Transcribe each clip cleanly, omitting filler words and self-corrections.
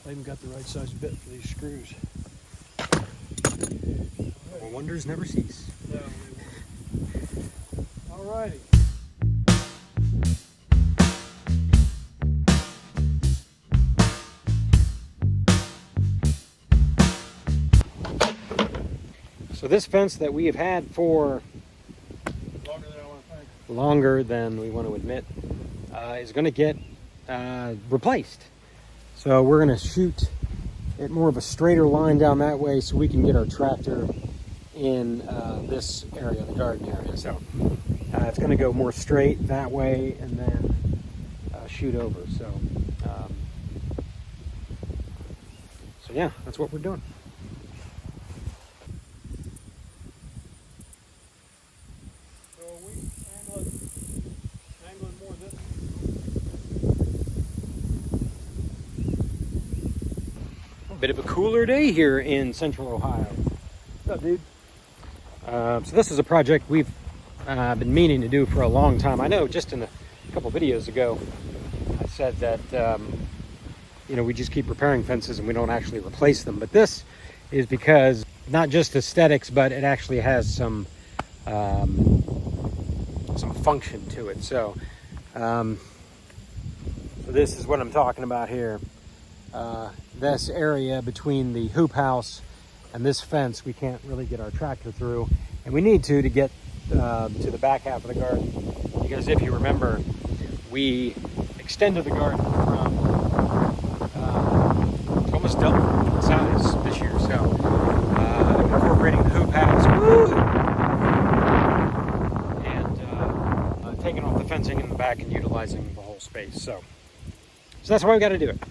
I even got the right size bit for these screws. Well, wonders never cease. No, they won't. Alrighty. So this fence that we have had for longer than we want to admit is going to get replaced. So we're going to shoot it more of a straighter line down that way so we can get our tractor in this area, the garden area. So it's going to go more straight that way and then shoot over. So yeah, that's what we're doing. So are we angling more this? A bit of a cooler day here in central Ohio. What's up, dude? So this is a project we've been meaning to do for a long time. I know just in a couple videos ago, I said that, we just keep repairing fences and we don't actually replace them. But this is because not just aesthetics, but it actually has some function to it. So this is what I'm talking about here. This area between the hoop house and this fence, we can't really get our tractor through, and we need to get to the back half of the garden, because if you remember, we extended the garden from almost double in size this year. So incorporating the hoop house, and taking off the fencing in the back and utilizing the whole space. So that's why we got to do it.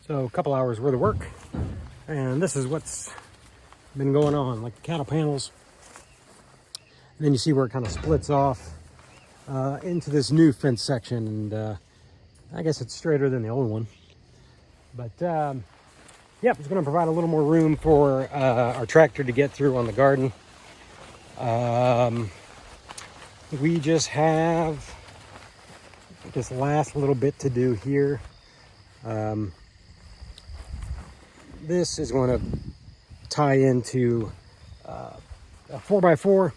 So a couple hours worth of work, and this is what's been going on, like the cattle panels. And then you see where it kind of splits off into this new fence section, and I guess it's straighter than the old one. But yeah, it's going to provide a little more room for our tractor to get through on the garden. We just have this last little bit to do here. This is going to tie into a 4x4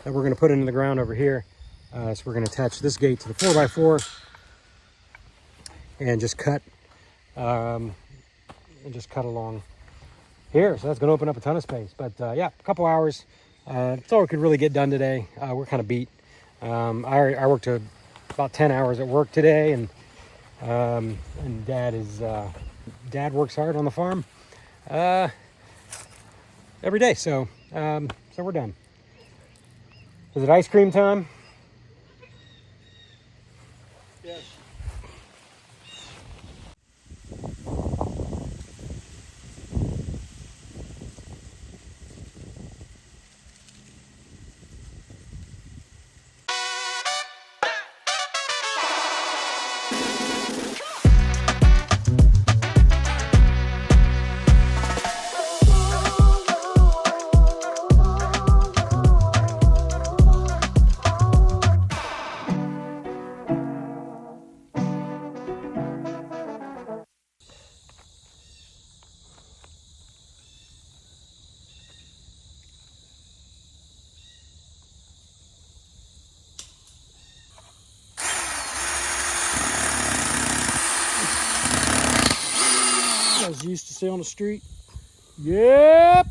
that we're going to put into the ground over here. So we're going to attach this gate to the 4x4 and just cut along here. So that's going to open up a ton of space. But yeah, a couple hours. That's all we could really get done today. We're kind of beat. I worked about 10 hours at work today, and Dad works hard on the farm every day. So we're done. Is it ice cream time? Yes. I was used to stay on the street. Yep.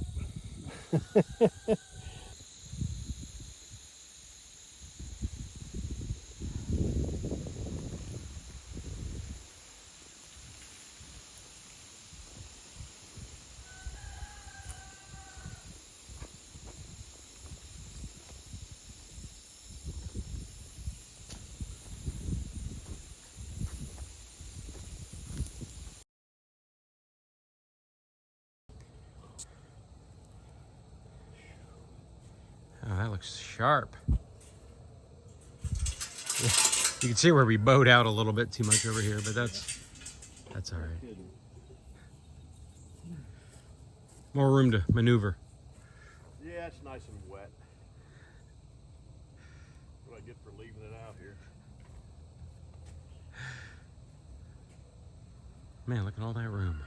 Oh, that looks sharp. You can see where we bowed out a little bit too much over here, but that's all right. More room to maneuver. Yeah, it's nice and wet. What I get for leaving it out here. Man, look at all that room.